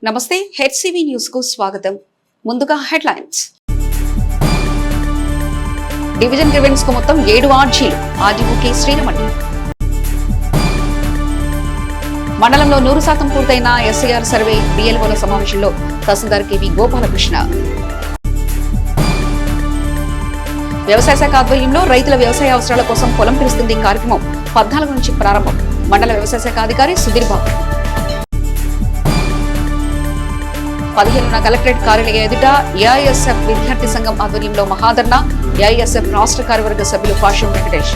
నమస్తే, HCV news కు స్వాగతం. ముందుగా హెడ్లైన్స్. డివిజన్ గ్రీవెన్స్ కు మొత్తం 7 ఆర్జీలు. RDO K Sriramani. మండలంలో 100% పూర్తయిన ఎస్ఐఆర్ సర్వే. బిఎల్ఓల సమావేశంలో తహసీల్దార్ కెవి గోపాలకృష్ణ. వ్యవసాయ శాఖ ఆధ్వర్యంలో రైతుల వ్యవసాయ అవసరాల కోసం పొలం పిలుస్తుంది కార్యక్రమం 14 నుంచి ప్రారంభం. మండల వ్యవసాయ శాఖ అధికారి సుధీర్ బాబు. 15న కలెక్టరేట్ కార్యాలయ ఎదుట ఏఐఎస్ఎఫ్ విద్యార్థి సంఘం ఆధ్వర్యంలో మహాధర్ణ. ఏఐఎస్ఎఫ్ రాష్ట్ర కార్యవర్గ సభ్యులు పాషం వెంకటేష్.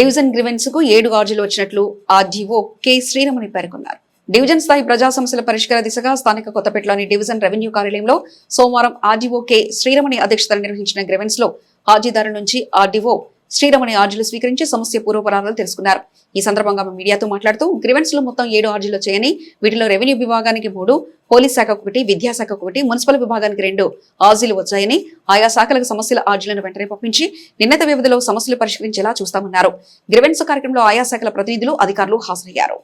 డివిజన్ గ్రీవెన్స్ కు 7 ఆర్జీలు వచ్చినట్లు ఆర్డీఓ కె శ్రీరమణి పేర్కొన్నారు. డివిజన్ స్థాయి ప్రజా సమస్యల పరిష్కార దిశగా స్థానిక కొత్తపేటలోని డివిజన్ రెవెన్యూ కార్యాలయంలో సోమవారం ఆర్డీఓ కె శ్రీరమణి అధ్యక్షతన నిర్వహించిన గ్రీవెన్స్ లో ఆర్జీదారుల నుంచి ఆర్డీఓ శ్రీరమణి ఆర్జీలు స్వీకరించి సమస్య పూర్వపరాలు తెలుసుకున్నారు. ఈ సందర్భంగా మీడియాతో మాట్లాడుతూ గ్రీవెన్స్ లో మొత్తం 7 ఆర్జీలు వచ్చాయని, వీటిలో రెవెన్యూ విభాగానికి 3, పోలీస్ శాఖకు 1, విద్యాశాఖకు 1, మున్సిపల్ విభాగానికి 2 ఆర్జీలు వచ్చాయని, ఆయా శాఖలకు సమస్యల ఆర్జీలను వెంటనే పంపించి నిర్ణీత వ్యవధిలో సమస్యలు పరిష్కరించేలా చూస్తామన్నారు. గ్రీవెన్స్ కార్యక్రమంలో ఆయా శాఖల ప్రతినిధులు, అధికారులు హాజరయ్యారు.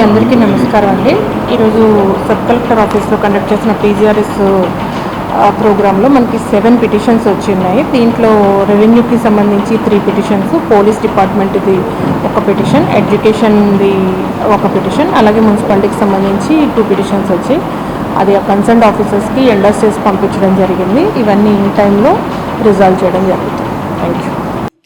అందరికీ నమస్కారం అండి. ఈరోజు సబ్ కలెక్టర్ ఆఫీస్లో కండక్ట్ చేసిన పీజీఆర్ఎస్ ప్రోగ్రాంలో మనకి 7 పిటిషన్స్ వచ్చినాయి. దీంట్లో రెవెన్యూకి సంబంధించి 3 పిటిషన్స్, పోలీస్ డిపార్ట్మెంట్ది 1 పిటిషన్, ఎడ్యుకేషన్ది 1 పిటిషన్, అలాగే మున్సిపాలిటీకి సంబంధించి 2 పిటిషన్స్ వచ్చి అది ఆ కన్సర్న్ ఆఫీసర్స్కి ఎండర్స్ చేసి పంపించడం జరిగింది. ఇవన్నీ ఈ టైంలో రిజాల్వ్ చేయడం జరుగుతుంది. Thank you.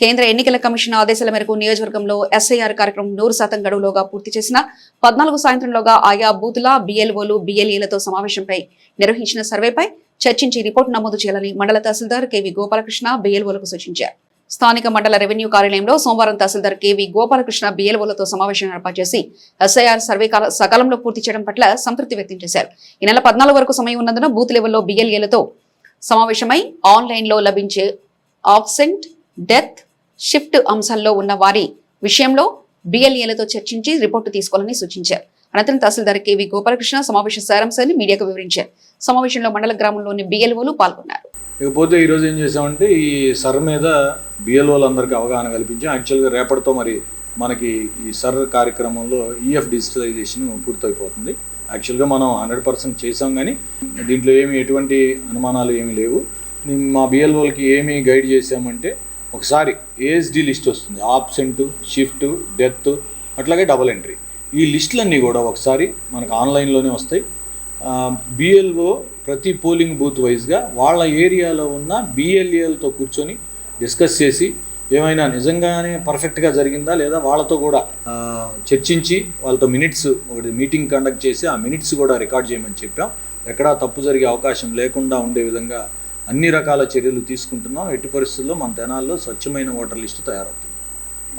కేంద్ర ఎన్నికల కమిషన్ ఆదేశాల మేరకు నియోజకవర్గంలో ఎస్ఐఆర్ కార్యక్రమం 100% గడువులోగా పూర్తి చేసిన 14 సాయంత్రంలోగా ఆయా బూతుల బిఎల్ఓలు, బిఎల్ఏలతో సమావేశంపై నిర్వహించిన సర్వేపై చర్చించి రిపోర్టు నమోదు చేయాలని మండల తహసీల్దార్ కెవి గోపాలకృష్ణ బిఎల్ఓలకు సూచించారు. స్థానిక మండల రెవెన్యూ కార్యాలయంలో సోమవారం తహసీల్దార్ కెవి గోపాలకృష్ణ బిఎల్ఓలతో సమావేశం ఏర్పాటు చేసి ఎస్ఐఆర్ సర్వే సకాలంలో పూర్తి చేయడం పట్ల సంతృప్తి వ్యక్తం చేశారు. ఈ నెల 14 వరకు సమయం ఉన్నందున బూత్ లెవెల్లో బిఎల్ఏలతో సమావేశమై ఆన్లైన్ లో లభించే ఆబ్సెంట్, డెత్, షిఫ్ట్ అంశాల్లో ఉన్న వారి విషయంలో బిఎల్ఏలతో చర్చించి రిపోర్టు తీసుకోవాలని సూచించారు. అనంతరం తహసీల్దార్ కెవి గోపాలకృష్ణ సమావేశ సారాంశాన్ని మీడియాకు వివరించారు. సమావేశంలో మండల గ్రామంలోని బిఎల్ఓలు పాల్గొన్నారు. ఇకపోతే ఈరోజు ఏం చేసామంటే ఈ సర్ మీద బిఎల్ఓలు అందరికీ అవగాహన కల్పించాం. యాక్చువల్గా రేపటితో మరి మనకి ఈ సర్ కార్యక్రమంలో ఈఎఫ్ డిజిటలైజేషన్ పూర్తయిపోతుంది. యాక్చువల్గా మనం 100% చేసాం, కానీ దీంట్లో ఎటువంటి అనుమానాలు ఏమీ లేవు. మా బిఎల్ఓలకి ఏమి గైడ్ చేసామంటే ఒకసారి ఏఎస్డి లిస్ట్ వస్తుంది, ఆబ్సెంట్, షిఫ్ట్, డెత్, అట్లాగే డబుల్ ఎంట్రీ. ఈ లిస్టులన్నీ కూడా ఒకసారి మనకు ఆన్లైన్లోనే వస్తాయి. బిఎల్ఓ ప్రతి పోలింగ్ బూత్ వైజ్గా వాళ్ళ ఏరియాలో ఉన్న బిఎల్ఏలతో కూర్చొని డిస్కస్ చేసి ఏమైనా నిజంగానే పర్ఫెక్ట్గా జరిగిందా లేదా వాళ్ళతో కూడా చర్చించి వాళ్ళతో మినిట్స్ ఒకటి మీటింగ్ కండక్ట్ చేసి ఆ మినిట్స్ కూడా రికార్డ్ చేయమని చెప్పాం. ఎక్కడా తప్పు జరిగే అవకాశం లేకుండా ఉండే విధంగా అన్ని రకాల చర్యలు తీసుకుంటున్నాం. ఎట్టి పరిస్థితుల్లో మన తెనాల్లో స్వచ్ఛమైన ఓటర్ లిస్టు తయారవుతుంది.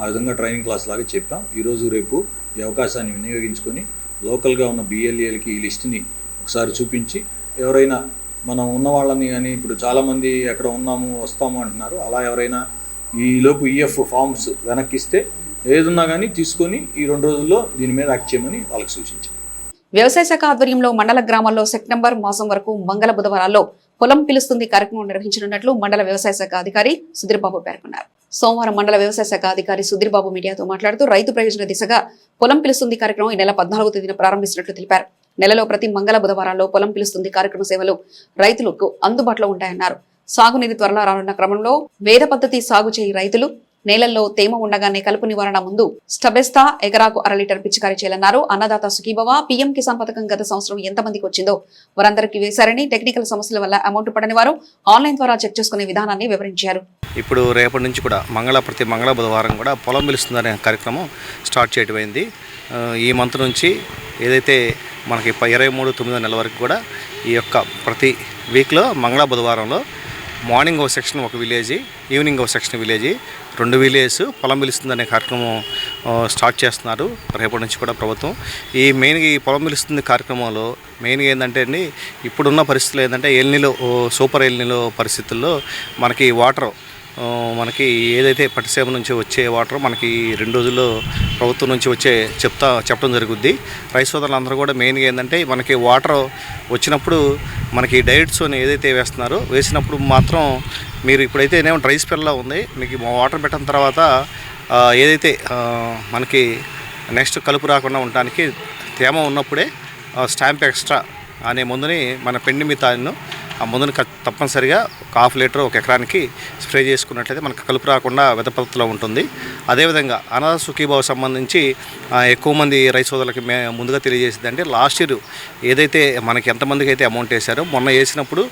ఆ విధంగా ట్రైనింగ్ క్లాస్ లాగా చెప్పాం. ఈరోజు రేపు ఈ అవకాశాన్ని వినియోగించుకొని లోకల్గా ఉన్న బిఎల్ఏలకి ఈ లిస్టుని ఒకసారి చూపించి ఎవరైనా మనం ఉన్న వాళ్ళని, కానీ ఇప్పుడు చాలామంది ఎక్కడ ఉన్నాము వస్తాము అంటున్నారు, అలా ఎవరైనా ఈలోపు ఈఎఫ్ ఫామ్స్ వెనక్కిస్తే ఏదున్నా కానీ తీసుకొని ఈ 2 రోజుల్లో దీని మీద యాక్ట్ చేయమని వాళ్ళకి సూచించాం. వ్యవసాయ శాఖ ఆధ్వర్యంలో మండల గ్రామాల్లో సెప్టెంబర్ మాసం వరకు మంగళ బుధవారాల్లో పొలం పిలుస్తుంది కార్యక్రమం నిర్వహించనున్నట్లు మండల వ్యవసాయ శాఖ అధికారి సుధీర్ బాబు పేర్కొన్నారు. సోమవారం మండల వ్యవసాయ శాఖ అధికారి సుధీర్ బాబు మీడియాతో మాట్లాడుతూ రైతు ప్రయోజన దిశగా పొలం పిలుస్తుంది కార్యక్రమం ఈ నెల 14వ తేదీన ప్రారంభిస్తున్నట్లు తెలిపారు. నెలలో ప్రతి మంగళ బుధవారాల్లో పొలం పిలుస్తుంది కార్యక్రమ సేవలు రైతులకు అందుబాటులో ఉంటాయన్నారు. సాగునీరు త్వరలో రానున్న క్రమంలో వేద పద్ధతి సాగు చేయి రైతులు నేలల్లో తేమ ఉండగానే కలుపు నివారణ ముందు స్టబెస్తా ఎకరాకు 1/2 లీటర్ పిచికారీ చేయాలన్నారు. అన్నదాత సుఖీభవ, పీఎం కిసాన్ పథకం గత సంవత్సరం ఎంతమందికి వచ్చిందో వారందరికీ వేశారని, టెక్నికల్ సమస్యల వల్ల అమౌంట్ పడని వారు ఆన్లైన్ ద్వారా చెక్ చేసుకునే విధానాన్ని వివరించారు. ఇప్పుడు రేపటి నుంచి కూడా ప్రతి మంగళ బుధవారం కూడా పొలం పిలుస్తుందనే కార్యక్రమం స్టార్ట్ చేయటమైంది. ఈ మంత్ నుంచి ఏదైతే మనకి 23/9 నెల వరకు కూడా ఈ యొక్క ప్రతి వీక్లో మంగళ బుధవారంలో మార్నింగ్ ఒక సెక్షన్ ఒక విలేజ్, ఈవినింగ్ ఒక సెక్షన్ విలేజ్, 2 విలేజెస్ పొలం పిలుస్తుందనే కార్యక్రమం స్టార్ట్ చేస్తున్నారు రేపటి నుంచి కూడా ప్రభుత్వం. ఈ పొలం పిలుస్తుంది కార్యక్రమంలో మెయిన్గా ఏంటంటే అండి, ఇప్పుడున్న పరిస్థితులు ఏంటంటే సూపర్ ఎల్నిలో పరిస్థితుల్లో మనకి వాటర్ మనకి ఏదైతే పట్టిసీమ నుంచి వచ్చే వాటర్ మనకి 2 రోజుల్లో ప్రభుత్వం నుంచి చెప్పడం జరుగుద్ది. రైతు సోదరులందరూ కూడా మెయిన్గా ఏంటంటే మనకి వాటర్ వచ్చినప్పుడు మనకి డైరెక్ట్స్ ఏదైతే వేసినప్పుడు మాత్రం మీరు ఇప్పుడైతే డ్రై స్పెల్లా ఉంది, మీకు వాటర్ పెట్టిన తర్వాత ఏదైతే మనకి నెక్స్ట్ కలుపు రాకుండా ఉండడానికి తేమ ఉన్నప్పుడే స్టాంప్ ఎక్స్ట్రా అనే మందుని మన పెండిమితాను ఆ మందుని తప్పనిసరిగా ఒక 1/2 లీటర్ ఒక ఎకరానికి స్ప్రే చేసుకున్నట్లయితే మనకు కలుపు రాకుండా వెద పద్ధతిలో ఉంటుంది. అదేవిధంగా అనాథ సుఖీభావ సంబంధించి ఎక్కువ మంది రైతు సోదరులకి ముందుగా తెలియజేసింది అంటే లాస్ట్ ఇయర్ ఏదైతే మనకి ఎంతమందికి అయితే అమౌంట్ వేశారో మొన్న వేసినప్పుడు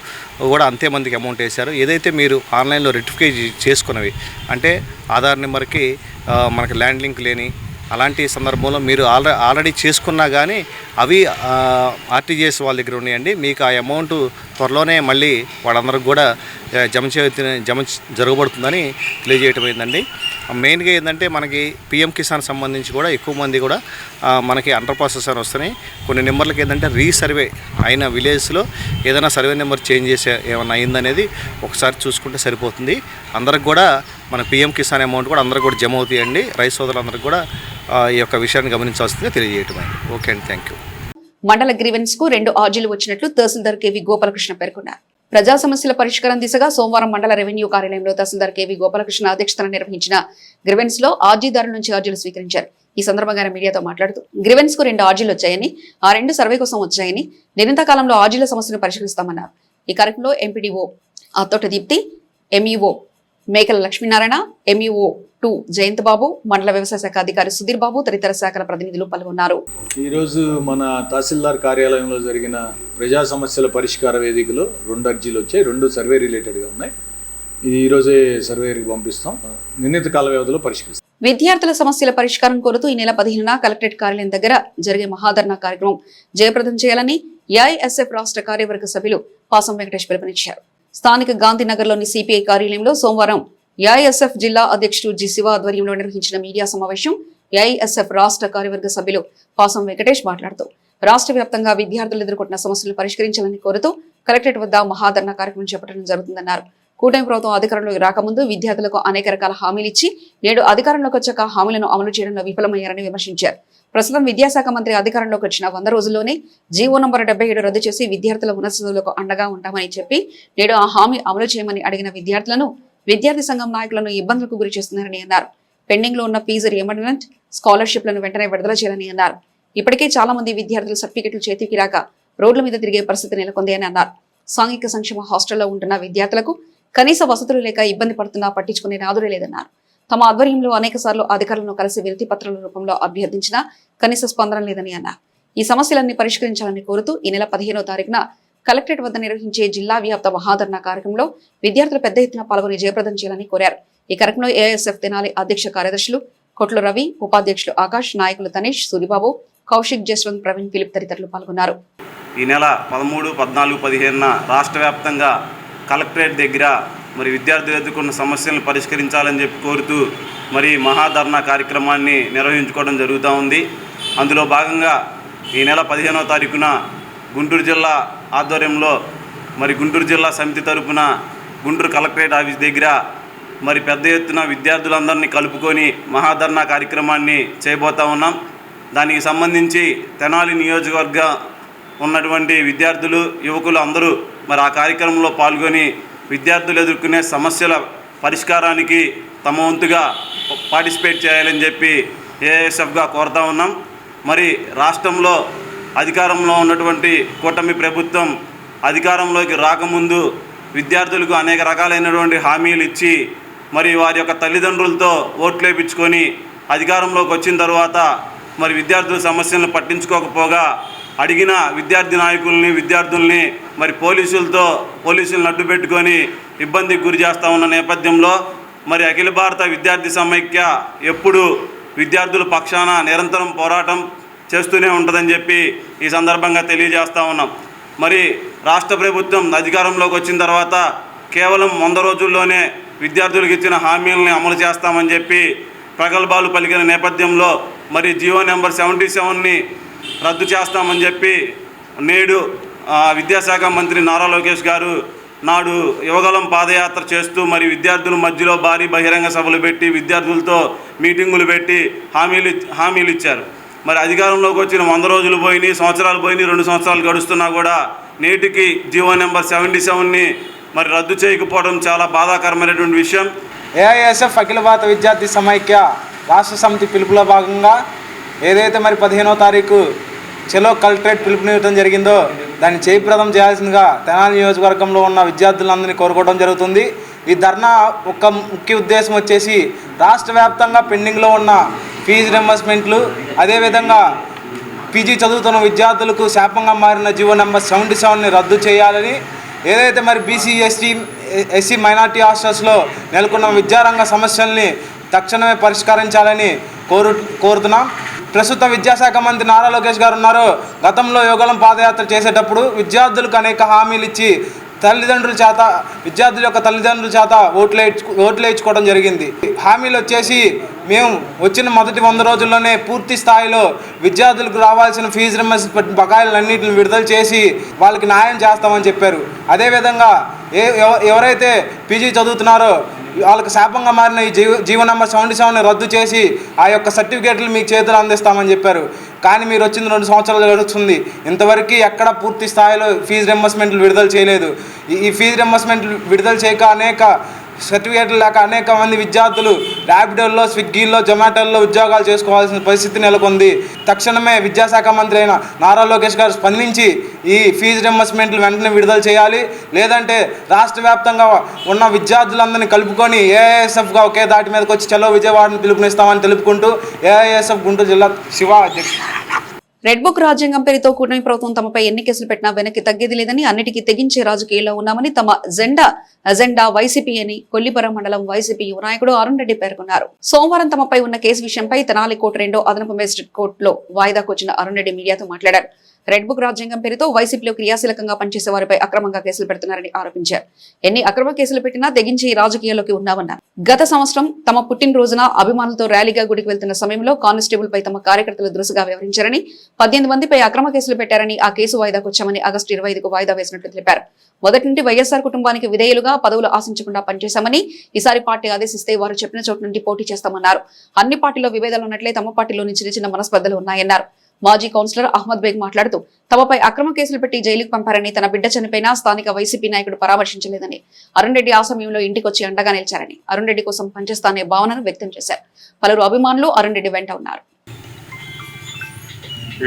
కూడా అంతే మందికి అమౌంట్ వేశారు. ఏదైతే మీరు ఆన్లైన్లో రెక్టిఫై చేసుకున్నవి అంటే ఆధార్ నెంబర్కి మనకి ల్యాండ్ లింక్ లేని అలాంటి సందర్భంలో మీరు ఆల్రెడీ చేసుకున్నా కానీ అవి ఆర్టీజీఎస్ వాళ్ళ దగ్గర ఉన్నాయండి. మీకు ఆ అమౌంట్ త్వరలోనే మళ్ళీ వాళ్ళందరికి కూడా జమ జరగబడుతుందని తెలియజేయటం అయిందండి. మెయిన్గా ఏంటంటే మనకి పిఎం కిసాన్ సంబంధించి కూడా ఎక్కువ మంది కూడా మనకి అండర్ ప్రాసెస్ అని వస్తున్నాయి. కొన్ని నెంబర్లకి ఏంటంటే రీసర్వే అయిన విలేజ్లో ఏదైనా సర్వే నెంబర్ చేంజ్ చేసే ఏమైనా అయిందనేది ఒకసారి చూసుకుంటే సరిపోతుంది. అందరికి కూడా మన పిఎం కిసాన్ అమౌంట్ కూడా అందరికి కూడా జమ అవుతాయండి. రైతు సోదరులందరికీ కూడా ఈ యొక్క విషయాన్ని గమనించాల్సిందిగా తెలియజేయటం అయింది. ఓకే అండి, థ్యాంక్ యూ. మండల గ్రీవెన్స్ కు 2 ఆర్జీలు వచ్చినట్లు తహసీల్దార్ కేవీ గోపాలకృష్ణ పేర్కొన్నారు. ప్రజా సమస్యల పరిష్కారం దిశగా సోమవారం మండల రెవెన్యూ కార్యాలయంలో తహసీల్దార్ కేవీ గోపాలకృష్ణ అధ్యక్షతన నిర్వహించిన గ్రీవెన్స్ లో ఆర్జీదారుల నుంచి ఆర్జీలు స్వీకరించారు. ఈ సందర్భంగా ఆయన మీడియాతో మాట్లాడుతూ గ్రీవెన్స్ కు 2 ఆర్జీలు వచ్చాయని, ఆ 2 సర్వే కోసం వచ్చాయని, నిర్ణీత కాలంలో ఆర్జీల సమస్యను పరిష్కరిస్తామన్నారు. ఈ కార్యక్రమంలో ఎంపీడీఓ అత్తోట దీప్తి, ఎంఈఓ మేకల లక్ష్మీనారాయణ, ఎంఈఓ 2 జయంత్ బాబు, మండల వ్యవసాయ శాఖ అధికారి సుధీర్ బాబు తదితర శాఖల ప్రతినిధులు పాల్గొన్నారు. ఈరోజు మన తహసీల్దార్ కార్యాలయంలో జరిగిన ప్రజా సమస్యల పరిష్కార వేదికలో 2 అర్జీలు వచ్చాయి. 2 సర్వే రిలేటెడ్గా ఉన్నాయి. ఈరోజే సర్వేకి పంపిస్తాం. నిర్ణీత కాల వ్యవధిలో పరిష్కరిస్తాం. విద్యార్థుల సమస్యల పరిష్కారం కోరుతూ ఈ నెల 15న కలెక్టరేట్ కార్యాలయం దగ్గర జరిగే మహాధర్నా కార్యక్రమం జయప్రదం చేయాలని ఏఐఎస్ఎఫ్ రాష్ట్ర కార్యవర్గ సభ్యులు పాసం వెంకటేష్ పిలుపునిచ్చారు. స్థానిక గాంధీనగర్లోని సిపిఐ కార్యాలయంలో సోమవారం ఏఐఎస్ఎఫ్ జిల్లా అధ్యక్షుడు జి శివ ఆధ్వర్యంలో నిర్వహించిన మీడియా సమావేశం ఏఐఎస్ఎఫ్ రాష్ట్ర కార్యవర్గ సభ్యులు పాసం వెంకటేష్ మాట్లాడుతూ రాష్ట్ర వ్యాప్తంగా విద్యార్థులు ఎదుర్కొంటున్న సమస్యలను పరిష్కరించాలని కోరుతూ కలెక్టరేట్ వద్ద మహాధర్నా కార్యక్రమం చేపట్టడం జరుగుతుందన్నారు. కూటమి ప్రభుత్వం అధికారంలోకి రాకముందు విద్యార్థులకు అనేక రకాల హామీలు ఇచ్చి నేడు అధికారంలోకి వచ్చాక హామీలను అమలు చేయడంలో విఫలమయ్యారని విమర్శించారు. ప్రస్తుతం విద్యాశాఖ మంత్రి అధికారంలోకి వచ్చిన 100 రోజుల్లోనే జీవో నంబర్ 77 రద్దు చేసి విద్యార్థుల ఉన్నత చదువులకు అండగా ఉంటామని చెప్పి నేడు ఆ హామీ అమలు చేయమని అడిగిన విద్యార్థులను విద్యార్థి సంఘం నాయకులను ఇబ్బందులకు గురి చేస్తున్నారని అన్నారు. పెండింగ్ లో ఉన్న ఫీజు రియంబర్స్మెంట్, స్కాలర్షిప్లను వెంటనే విడుదల చేయాలని అన్నారు. ఇప్పటికే చాలా మంది విద్యార్థులు సర్టిఫికెట్లు చేతికి రాక రోడ్ల మీద తిరిగే పరిస్థితి నెలకొంది అని అన్నారు. సాంఘిక సంక్షేమ హాస్టల్లో ఉంటున్న విద్యార్థులకు కనీస వసతులు లేక ఇబ్బంది పడుతున్నా పట్టించుకునే నాదుడే లేదన్నారు. తమ ఆధ్వర్యంలో అనేక సార్లు అధికారులను కలిసి వినతి పత్రాల రూపంలో అభ్యర్థించినా కనీస స్పందన లేదని అన్నారు. ఈ సమస్యలన్నీ పరిష్కరించాలని కోరుతూ ఈ నెల 15వ తారీఖున కలెక్టరేట్ వద్ద నిర్వహించే జిల్లా వ్యాప్త మహాధర్నా కార్యక్రమంలో విద్యార్థులు పెద్ద ఎత్తున పాల్గొని జయప్రదం చేయాలని కోరారు. ఈ కార్యక్రమంలో ఏఐఎస్ఎఫ్ తెనాలి అధ్యక్ష కార్యదర్శులు కొట్ల రవి, ఉపాధ్యక్షులు ఆకాష్, నాయకులు తనీష్, సూరిబాబు, కౌశిక్, జస్వంత్, ప్రవీణ్, ఫిలిప్ తదితరులు పాల్గొన్నారు. ఈ నెల 13, 14, 15న రాష్ట్ర వ్యాప్తంగా కలెక్టరేట్ దగ్గర మరి విద్యార్థులు ఎదుర్కొన్న సమస్యలను పరిష్కరించాలని చెప్పి కోరుతూ మరి మహాధర్నా కార్యక్రమాన్ని నిర్వహించుకోవడం జరుగుతూ ఉంది. అందులో భాగంగా ఈ నెల 15వ తారీఖున గుంటూరు జిల్లా ఆధ్వర్యంలో మరి గుంటూరు జిల్లా సమితి తరపున గుంటూరు కలెక్టరేట్ ఆఫీస్ దగ్గర మరి పెద్ద ఎత్తున విద్యార్థులందరినీ కలుపుకొని మహాధర్నా కార్యక్రమాన్ని చేయబోతూ ఉన్నాం. దానికి సంబంధించి తెనాలి నియోజకవర్గ ఉన్నటువంటి విద్యార్థులు, యువకులు అందరూ మరి ఆ కార్యక్రమంలో పాల్గొని విద్యార్థులు ఎదుర్కొనే సమస్యల పరిష్కారానికి తమ వంతుగా పార్టిసిపేట్ చేయాలని చెప్పి ఏఎస్ఎఫ్గా కోరుతా ఉన్నాం. మరి రాష్ట్రంలో అధికారంలో ఉన్నటువంటి కూటమి ప్రభుత్వం అధికారంలోకి రాకముందు విద్యార్థులకు అనేక రకాలైనటువంటి హామీలు ఇచ్చి మరి వారి యొక్క తల్లిదండ్రులతో ఓట్లు వేయించుకొని అధికారంలోకి వచ్చిన తర్వాత మరి విద్యార్థుల సమస్యలను పట్టించుకోకపోగా అడిగిన విద్యార్థి నాయకుల్ని, విద్యార్థుల్ని మరి పోలీసులను అడ్డు పెట్టుకొని ఇబ్బందికి గురి చేస్తూ ఉన్న నేపథ్యంలో మరి అఖిల భారత విద్యార్థి సమైక్య ఎప్పుడు విద్యార్థుల పక్షాన నిరంతరం పోరాటం చేస్తూనే ఉంటుందని చెప్పి ఈ సందర్భంగా తెలియజేస్తూ ఉన్నాం. మరి రాష్ట్ర ప్రభుత్వం అధికారంలోకి వచ్చిన తర్వాత కేవలం 100 రోజుల్లోనే విద్యార్థులకు ఇచ్చిన హామీలను అమలు చేస్తామని చెప్పి ప్రగల్భాలు పలికిన నేపథ్యంలో మరి జీవో నెంబర్ 77ని రద్దు చేస్తామని చెప్పి నేడు విద్యాశాఖ మంత్రి నారా లోకేష్ గారు నాడు యువగలం పాదయాత్ర చేస్తూ మరి విద్యార్థుల మధ్యలో భారీ బహిరంగ సభలు పెట్టి విద్యార్థులతో మీటింగులు పెట్టి హామీలు ఇచ్చారు. మరి అధికారంలోకి వచ్చిన 100 రోజులు పోయినాయి, సంవత్సరాలు పోయినాయి, 2 సంవత్సరాలు గడుస్తున్నా కూడా నేటికి జీవో నెంబర్ 77ని మరి రద్దు చేయకపోవడం చాలా బాధాకరమైనటువంటి విషయం. ఏఐఎస్ఎఫ్ అఖిల భారత విద్యార్థి సమైక్య రాష్ట్ర సమితి పిలుపులో భాగంగా ఏదైతే మరి 15వ తారీఖు చెలో కలెక్టరేట్ పిలుపునివ్వడం జరిగిందో దాన్ని జయప్రదం చేయాల్సిందిగా తెనాలి నియోజకవర్గంలో ఉన్న విద్యార్థులందరినీ కోరుకోవడం జరుగుతుంది. ఈ ధర్నా ఒక ముఖ్య ఉద్దేశం వచ్చేసి రాష్ట్ర వ్యాప్తంగా పెండింగ్లో ఉన్న ఫీజు రింబర్స్మెంట్లు, అదేవిధంగా పీజీ చదువుతున్న విద్యార్థులకు శాపంగా మారిన జీవో నెంబర్ 77ని రద్దు చేయాలని, ఏదైతే మరి బీసీ ఎస్సీ మైనార్టీ హాస్టల్స్లో నెలకొన్న విద్యారంగ సమస్యల్ని తక్షణమే పరిష్కరించాలని కోరుతున్నాం. ప్రస్తుత విద్యాశాఖ మంత్రి నారా లోకేష్ గారు ఉన్నారు. గతంలో యువగళం పాదయాత్ర చేసేటప్పుడు విద్యార్థులకు అనేక హామీలు ఇచ్చి విద్యార్థుల యొక్క తల్లిదండ్రుల చేత ఓట్లు వేయించుకోవడం జరిగింది. హామీలు వచ్చేసి మేము వచ్చిన మొదటి 100 రోజుల్లోనే పూర్తి స్థాయిలో విద్యార్థులకు రావాల్సిన ఫీజు రింబర్స్మెంట్ బకాయిలన్నింటిని విడుదల చేసి వాళ్ళకి న్యాయం చేస్తామని చెప్పారు. అదేవిధంగా ఎవరైతే పీజీ చదువుతున్నారో వాళ్ళకి శాపంగా మారిన ఈ జీవో నెంబర్ 77ని రద్దు చేసి ఆ యొక్క సర్టిఫికేట్లు మీకు చేతులు అందిస్తామని చెప్పారు. కానీ మీరు వచ్చింది 2 సంవత్సరాలు గడుస్తుంది, ఇంతవరకు ఎక్కడ పూర్తి స్థాయిలో ఫీజు రింబర్స్మెంట్లు విడుదల చేయలేదు. ఈ ఫీజు రింబర్స్మెంట్లు విడుదల చేయక అనేక సర్టిఫికేట్లు లేక అనేక మంది విద్యార్థులు ర్యాపిడోల్లో, స్విగ్గీల్లో, జొమాటోల్లో ఉద్యోగాలు చేసుకోవాల్సిన పరిస్థితి నెలకొంది. తక్షణమే విద్యాశాఖ మంత్రి అయిన నారా లోకేష్ గారు స్పందించి ఈ ఫీజు రింబర్స్మెంట్లు వెంటనే విడుదల చేయాలి. లేదంటే రాష్ట్ర వ్యాప్తంగా ఉన్న విద్యార్థులందరినీ కలుపుకొని ఏఐఎస్ఎఫ్గా ఒకే దాటి మీదకి వచ్చి చలో విజయవాడని పిలుపునిస్తామని తెలుపుకుంటూ ఏఐఎస్ఎఫ్ గుంటూరు జిల్లా శివ అధ్యక్షుడు. రెడ్ బుక్ రాజ్యాంగం పేరుతో కూటమి ప్రభుత్వం తమపై ఎన్ని కేసులు పెట్టినా వెనక్కి తగ్గేది లేదని, అన్నిటికీ తెగించే రాజకీయాల్లో ఉన్నామని తమ అజెండా వైసీపీ అని కొల్లిపురం మండలం వైసీపీ యువ నాయకుడు అరుణ్ రెడ్డి పేర్కొన్నారు. సోమవారం తమపై ఉన్న కేసు విషయంపై తెనాలి కోర్టు 2వ అదనపు మేజిస్ట్రేట్ కోర్టులో వాయిదాకు వచ్చిన అరుణ్ రెడ్డి మీడియాతో మాట్లాడారు. రెడ్ బుక్ రాజ్యాంగం పేరుతో వైసీపీలో క్రియాశీలకంగా పనిచేసే వారిపై అక్రమంగా కేసులు పెడుతున్నారని ఆరోపించారు. ఎన్ని అక్రమ కేసులు పెట్టినా తెగించి రాజకీయాల్లోకి ఉన్నామన్నారు. గత సంవత్సరం తమ పుట్టినరోజున అభిమానులతో ర్యాలీగా గుడికి వెళ్తున్న సమయంలో కానిస్టేబుల్ పై తమ కార్యకర్తలు దురుసుగా వ్యవహరించారని, 18 మందిపై అక్రమ కేసులు పెట్టారని, ఆ కేసు వాయిదాకు వచ్చామని ఆగస్టు 25కు వాయిదా వేసినట్లు తెలిపారు. మొదటి నుండి వైఎస్ఆర్ కుటుంబానికి విధేయులుగా పదవులు ఆశించకుండా పనిచేశామని, ఈసారి పార్టీ ఆదేశిస్తే వారు చెప్పిన చోటు నుండి పోటీ చేస్తామన్నారు. అన్ని పార్టీలో విభేదాలు ఉన్నట్లే తమ పార్టీలోని చిన్న మనస్పర్ధలు ఉన్నాయన్నారు. మాజీ కౌన్సిలర్ అహ్మద్ బేగ్ మాట్లాడుతూ తమపై అక్రమ కేసులు పెట్టి జైలుకు పంపారని, తన బిడ్డ చనిపోయినా స్థానిక వైసీపీ నాయకుడు పరామర్శించలేదని, అరుణ్ రెడ్డి ఆ సమయంలో ఇంటికొచ్చి అండగా నిలిచారని, అరుణ్ రెడ్డి కోసం పనిచేస్తానే భావనను వ్యక్తం చేశారు. పలువురు అభిమానులు అరుణ్ రెడ్డి వెంట ఉన్నారు.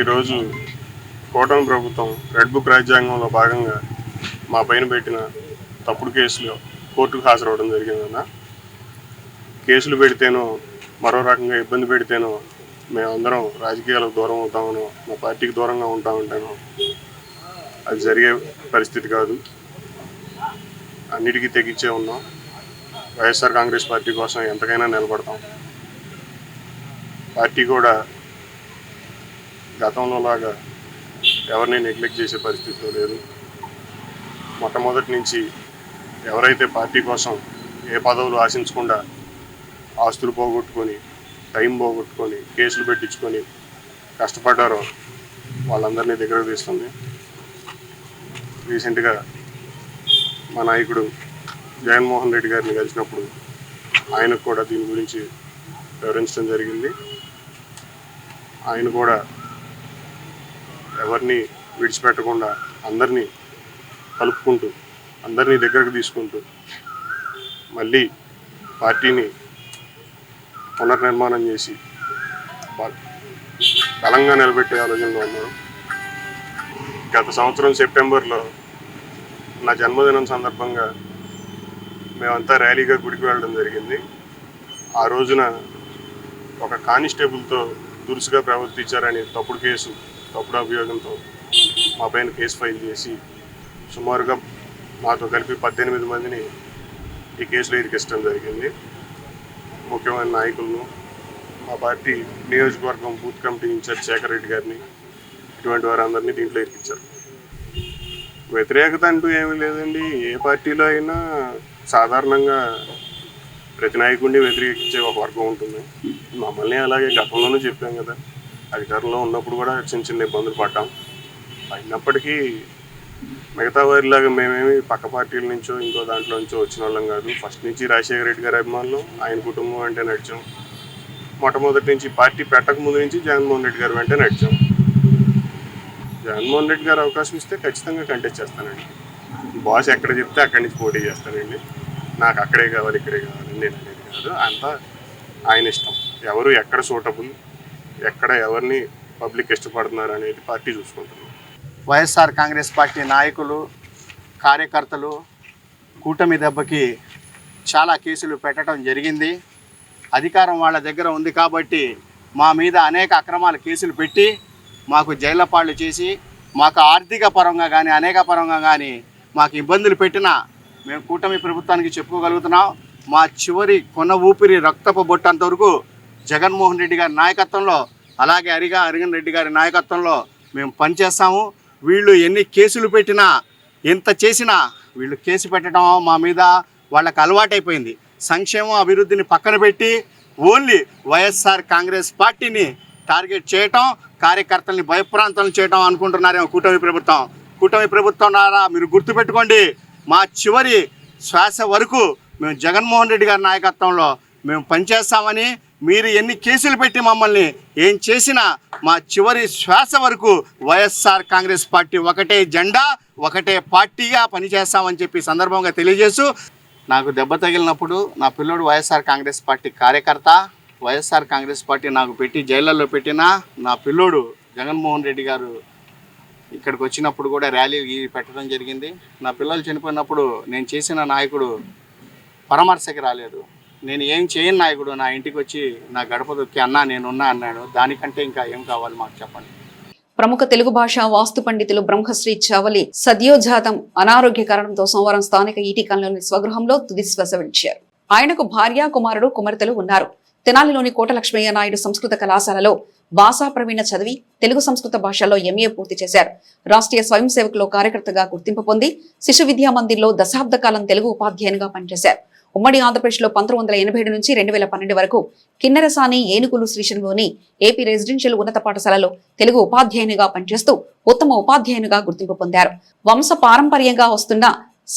ఈరోజు కూటమి ప్రభుత్వం రెడ్ బుక్ రాజ్యాంగంలో భాగంగా మా పైన పెట్టిన తప్పుడు కేసులు కోర్టుకు హాజరవడం జరిగిందన్న. కేసులు పెడితేనో మరో రకంగా ఇబ్బంది పెడితేనో మేమందరం రాజకీయాలకు దూరం అవుతామనో, మా పార్టీకి దూరంగా ఉంటామంటేనో అది జరిగే పరిస్థితి కాదు. అన్నిటికీ తెగించే ఉన్నాం. వైఎస్ఆర్ కాంగ్రెస్ పార్టీ కోసం ఎంతకైనా నిలబడతాం. పార్టీ కూడా గతంలో లాగా ఎవరిని నెగ్లెక్ట్ చేసే పరిస్థితిలో లేదు. మొట్టమొదటి నుంచి ఎవరైతే పార్టీ కోసం ఏ పదవులు ఆశించకుండా ఆస్తులు పోగొట్టుకొని, టైం పోగొట్టుకొని, కేసులు పెట్టించుకొని కష్టపడ్డారో వాళ్ళందరినీ దగ్గర తీస్తుంది. రీసెంట్గా మా నాయకుడు జగన్మోహన్ రెడ్డి గారిని కలిసినప్పుడు ఆయనకు కూడా దీని గురించి వివరించడం జరిగింది. ఆయన కూడా ఎవరిని విడిచిపెట్టకుండా అందరినీ కలుపుకుంటూ, అందరినీ దగ్గరకు తీసుకుంటూ మళ్ళీ పార్టీని పునర్నిర్మాణం చేసి బలంగా నిలబెట్టే ఆలోచనలో ఉన్నారు. గత సంవత్సరం సెప్టెంబర్లో నా జన్మదినం సందర్భంగా మేమంతా ర్యాలీగా గుడికి వెళ్ళడం జరిగింది. ఆ రోజున ఒక కానిస్టేబుల్తో దురుసుగా ప్రవర్తించారని తప్పుడు అభియోగంతో మా పైన కేసు ఫైల్ చేసి సుమారుగా మాతో కలిపి 18 మందిని ఈ కేసులో ఇరికించడం జరిగింది. ముఖ్యమైన నాయకులను, మా పార్టీ నియోజకవర్గం booth committee in charge Shekhar Reddy గారిని, ఇటువంటి వారందరినీ దీంట్లో ఇరికించారు. వ్యతిరేకత అంటూ ఏమీ లేదండి. ఏ పార్టీలో అయినా సాధారణంగా ప్రతి నాయకుడిని వ్యతిరేకించే ఒక వర్గం ఉంటుంది. మమ్మల్ని అలాగే గతంలోనూ చెప్పాం కదా, అధికారంలో ఉన్నప్పుడు కూడా చిన్న ఇబ్బందులు పడ్డాం. అయినప్పటికీ మిగతా వారిలాగా మేమేమి పక్క పార్టీల నుంచో ఇంకో దాంట్లో నుంచో వచ్చిన వాళ్ళం కాదు. ఫస్ట్ నుంచి రాజశేఖర రెడ్డి గారి అభిమానులు, ఆయన కుటుంబం అంటే నడిచాం. మొట్టమొదటి నుంచి పార్టీ పెట్టక ముందు నుంచి జగన్మోహన్ రెడ్డి గారు వెంటే నడిచాం. జగన్మోహన్ రెడ్డి గారు అవకాశం ఇస్తే ఖచ్చితంగా కంటెస్ట్ చేస్తానండి. బాస్ ఎక్కడ చెప్తే అక్కడి నుంచి పోటీ చేస్తానండి. నాకు అక్కడే కావాలి, ఇక్కడే కావాలి నేను అనేది కాదు. అంతా ఆయన ఇష్టం. ఎవరు ఎక్కడ సూటబుల్, ఎక్కడ ఎవరిని పబ్లిక్ ఇష్టపడుతున్నారు అనేది పార్టీ చూసుకుంటుంది. వైఎస్ఆర్ కాంగ్రెస్ పార్టీ నాయకులు, కార్యకర్తలు కూటమి దెబ్బకి చాలా కేసులు పెట్టడం జరిగింది. అధికారం వాళ్ళ దగ్గర ఉంది కాబట్టి మా మీద అనేక అక్రమాల కేసులు పెట్టి మాకు జైళ్ళ పాళ్ళు చేసి మాకు ఆర్థిక పరంగా కానీ అనేక పరంగా కానీ మాకు ఇబ్బందులు పెట్టినా మేము కూటమి ప్రభుత్వానికి చెప్పుకోగలుగుతున్నాం. మా చివరి కొన ఊపిరి రక్తపు బొట్టంతవరకు జగన్మోహన్ రెడ్డి గారి నాయకత్వంలో, అలాగే అరిగన్ రెడ్డి గారి నాయకత్వంలో మేము పనిచేస్తాము. వీళ్ళు ఎన్ని కేసులు పెట్టినా, ఎంత చేసినా వీళ్ళు కేసు పెట్టడం మా మీద వాళ్ళకి అలవాటైపోయింది. సంక్షేమం అభివృద్ధిని పక్కన పెట్టి ఓన్లీ వైఎస్ఆర్ కాంగ్రెస్ పార్టీని టార్గెట్ చేయటం, కార్యకర్తల్ని భయప్రాంతాలను చేయటం అనుకుంటున్నారేమో కూటమి ప్రభుత్వం ద్వారా మీరు గుర్తుపెట్టుకోండి, మా చివరి శ్వాస వరకు మేము జగన్మోహన్ రెడ్డి గారి నాయకత్వంలో మేము పనిచేస్తామని, మీరు ఎన్ని కేసులు పెట్టి మమ్మల్ని ఏం చేసినా మా చివరి శ్వాస వరకు వైఎస్ఆర్ కాంగ్రెస్ పార్టీ ఒకటే జెండా, ఒకటే పార్టీగా పనిచేస్తామని చెప్పి సందర్భంగా తెలియజేస్తూ, నాకు దెబ్బ తగిలినప్పుడు నా పిల్లోడు వైఎస్ఆర్ కాంగ్రెస్ పార్టీ కార్యకర్త. వైఎస్ఆర్ కాంగ్రెస్ పార్టీ నాకు పెట్టి జైళ్ళల్లో పెట్టినా నా పిల్లోడు జగన్మోహన్ రెడ్డి గారు ఇక్కడికి వచ్చినప్పుడు కూడా ర్యాలీ పెట్టడం జరిగింది. నా పిల్లలు చనిపోయినప్పుడు నేను చేసిన నాయకుడు పరామర్శకి రాలేదు. నేను ఏం చేయని నాయకుడు నా ఇంటికి వచ్చి నా గడప దొక్కి అన్నా నేనున్నా అన్నాడు. దానికంటే ఇంకా ఏం కావాలి మాకు చెప్పండి. ప్రముఖ తెలుగు భాష వాస్తు పండితులు బ్రహ్మశ్రీ చవలి సద్యోజాతం అనారోగ్య కారణంతో సోమవారం స్థానిక ఈటీ కాలనీలోని స్వగృహంలో తుది శ్వాస విడిచారు. ఆయనకు భార్య, కుమారుడు, కుమార్తెలు ఉన్నారు. తెనాలిలోని కోటలక్ష్మయ్య నాయుడు సంస్కృత కళాశాలలో భాషా ప్రవీణ చదివి తెలుగు సంస్కృత భాషలో ఎంఏ పూర్తి చేశారు. రాష్ట్రీయ స్వయం సేవకులో కార్యకర్తగా గుర్తింపు పొంది శిశు విద్యా మందిర్లో దశాబ్ద కాలం తెలుగు ఉపాధ్యాయునిగా పనిచేశారు. ఉమ్మడి ఆంధ్రప్రదేశ్లో 1987 నుంచి 2012 వరకు కిన్నెరసాని, ఏనుగులు శ్రీశైలంలోని ఏపీ రెసిడెన్షియల్ ఉన్నత పాఠశాలలో తెలుగు ఉపాధ్యాయునిగా పనిచేస్తూ ఉత్తమ ఉపాధ్యాయునిగా గుర్తింపు పొందారు. వంశ పారంపర్యంగా వస్తున్న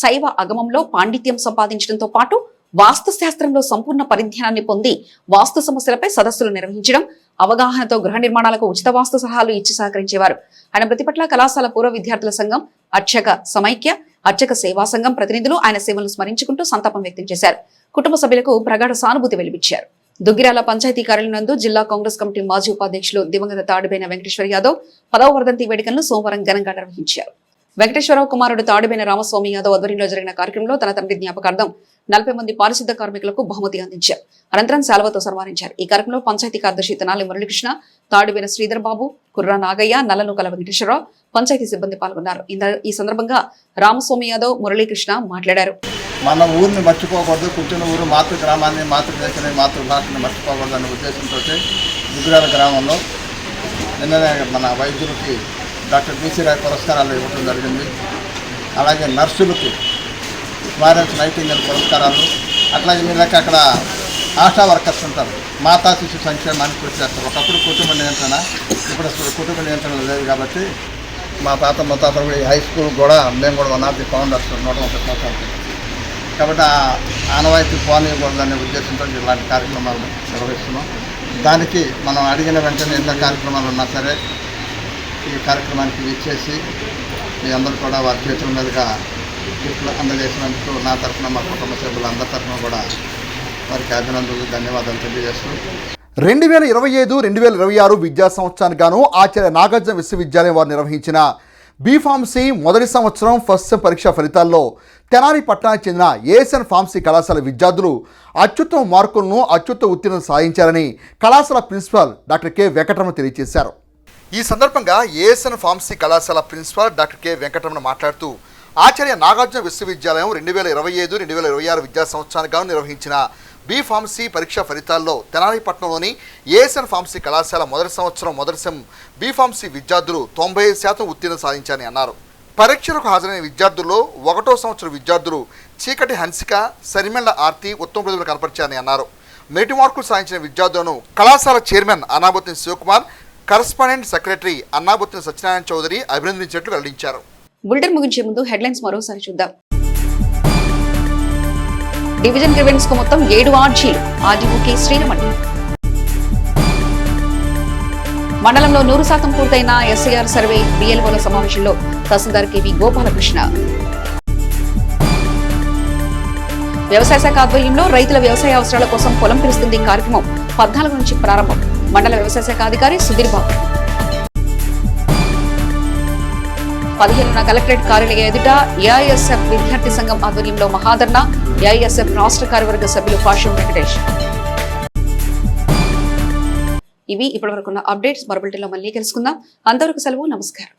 శైవ అగమంలో పాండిత్యం సంపాదించడంతో పాటు వాస్తు శాస్త్రంలో సంపూర్ణ పరిజ్ఞానాన్ని పొంది వాస్తు సమస్యలపై సదస్సులు నిర్వహించడం, అవగాహనతో గృహ నిర్మాణాలకు ఉచిత వాస్తు సలహాలు ఇచ్చి సహకరించేవారు. ఆయన ప్రతి పట్ల కళాశాల పూర్వ విద్యార్థుల సంఘం, అర్చక సమైక్య, అర్చక సేవా సంఘం ప్రతినిధులు ఆయన సేవలను స్మరించుకుంటూ సంతాపం వ్యక్తం చేశారు. కుటుంబ సభ్యులకు ప్రగాఢ సానుభూతి వెలిపించారు. దుగ్గిరాల పంచాయతీ కార్యాలయం నందు జిల్లా కాంగ్రెస్ కమిటీ మాజీ ఉపాధ్యక్షులు దివంగత తాడిబైన వెంకటేశ్వర యాదవ్ 10వ వర్ధంతి వేడుకలను సోమవారం ఘనంగా నిర్వహించారు. వెంకటేశ్వరరావు కుమారుడు తాడిబైన రామస్వామి యాదవ్ ఆధ్వర్యంలో జరిగిన కార్యక్రమంలో తన తండ్రి జ్ఞాపకార్థం 40 మంది పారిశుద్ధ కార్మికులకు బహుమతి అందించారు. అనంతరం శాలువతో సన్మానించారు. ఈ కార్యక్రమంలో పంచాయతీ కార్యదర్శి తెనాలి మురళీకృష్ణ, తాడిబైన శ్రీధర్ బాబు, కుర్రా నాగయ్య, నల్లనూకల వెంకటేశ్వరరావు, పంచాయతీ సిబ్బంది పాల్గొన్నారు. ఈ సందర్భంగా రామస్వామి యాదవ్, మురళీకృష్ణ మాట్లాడారు. మన ఊరిని మర్చిపోకూడదు, పుట్టిన ఊరు, మాతృ గ్రామాన్ని, మాతృదేశాన్ని, మాతృభాషని మర్చిపోకూడదు అనే ఉద్దేశంతో దుగ్గిరాల గ్రామంలో నిన్ననే మన వైద్యులకి డాక్టర్ బీసీ రాయ్ పురస్కారాలు ఇవ్వడం జరిగింది. అలాగే నర్సులకి ఫ్లారెన్స్ నైటింగేల్ పురస్కారాలు, అట్లాగే మీరు అక్కడ ఆశా వర్కర్స్ ఉంటారు, మాతా శిశు సంక్షేమానికి కృషి చేస్తారు. ఒకప్పుడు కుటుంబ నియంత్రణ, ఇప్పుడు అసలు కుటుంబ నియంత్రణ లేదు కాబట్టి మా తాత ముత్తాతలు హై స్కూల్ కూడా మేము కూడా 1 ఆఫ్ ది ఫౌండర్స్ 130 సంవత్సరాలు కాబట్టి ఆనవాయితీ పోనీయకూడదనే ఉద్దేశంతో ఇలాంటి కార్యక్రమాలు నిర్వహిస్తున్నాం. దానికి మనం అడిగిన వెంటనే ఎంత కార్యక్రమాలు ఉన్నా సరే ఈ కార్యక్రమానికి ఇచ్చేసి మీ అందరూ కూడా వారి చేతుల మీదుగా గిఫ్ట్లు అందజేసినందుకు నా తరఫున, మా కుటుంబ సభ్యులు అందరి తరఫున కూడా వారికి అభినందనలు, ధన్యవాదాలు తెలియజేస్తూ 2025-2026 విద్యా సంవత్సరానికి గాను ఆచార్య నాగార్జున విశ్వవిద్యాలయం వారు నిర్వహించిన బీఫార్మసీ మొదటి సంవత్సరం ఫస్ట్ సెమ్ పరీక్షా ఫలితాల్లో తెనాలి పట్టణానికి చెందిన ఏఎస్ఎన్ ఫార్మసీ కళాశాల విద్యార్థులు అత్యుత్తమ మార్కులను, అత్యుత్తమ ఉత్తీర్ణత సాధించారని కళాశాల ప్రిన్సిపాల్ డాక్టర్ కె వెంకటరమణ తెలియజేశారు. ఈ సందర్భంగా ఏఎస్ఎన్ ఫార్మసీ కళాశాల ప్రిన్సిపాల్ డాక్టర్ కె వెంకటరమణ మాట్లాడుతూ ఆచార్య నాగార్జున విశ్వవిద్యాలయం 2025-2026 విద్యా సంవత్సరానికి గాను నిర్వహించిన బీఫార్మసీ పరీక్షా ఫలితాల్లో తెనాలి పట్టణంలోని ఏఎస్ఎన్ ఫార్మసీ కళాశాల మొదటి సంవత్సరం మొదటి సెమ్ బీఫార్మసీ విద్యార్థులు 95% ఉత్తీర్ణత సాధించారని అన్నారు. పరీక్షలకు హాజరైన విద్యార్థుల్లో 1వ సంవత్సరం విద్యార్థులు చీకటి హన్సిక, సరిమెళ్ల ఆర్తి ఉత్తమ ప్రతిభను కనపరిచారని అన్నారు. మెరిట్ మార్కులు సాధించిన విద్యార్థులను కళాశాల chairman Annabothina Sivakumar, correspondent secretary Annabothina Satyanarayana Chowdary అభినందించినట్లు వెల్లడించారు. బులెటిన్ ముగించే ముందు హెడ్లైన్స్ మరోసారి చూద్దాం. డివిజన్ గ్రీవెన్స్ కు మొత్తం 7 ఆర్జీలు, ఆర్డీఓకి శ్రీరమణి. మండలంలో 100% పూర్తయిన ఎస్ఐఆర్ సర్వే, బిఎల్ఓల సమావేశంలో తహసీల్దార్ కేవీ గోపాలకృష్ణ. వ్యవసాయ శాఖ ఆధ్వర్యంలో రైతుల వ్యవసాయ అవసరాల కోసం పొలం పిలుస్తుంది కార్యక్రమం 14 నుంచి ప్రారంభం. మండల వ్యవసాయ శాఖ అధికారి సుధీర్ బాబు. 15న కలెక్టరేట్ కార్యాలయ ఎదుట ఏఐఎస్ఎఫ్ విద్యార్థి సంఘం ఆధ్వర్యంలో మహాధర్నా. ఏఐఎస్ఎఫ్ రాష్ట్ర కార్యవర్గ సభ్యులు పాషం వెంకటేష్. ఇవి ఇప్పటివరకున్న అప్డేట్స్. మరో బులెటిన్లో మళ్ళీ కలుసుకుందాం. అంతవరకు సెలవు. నమస్కారం.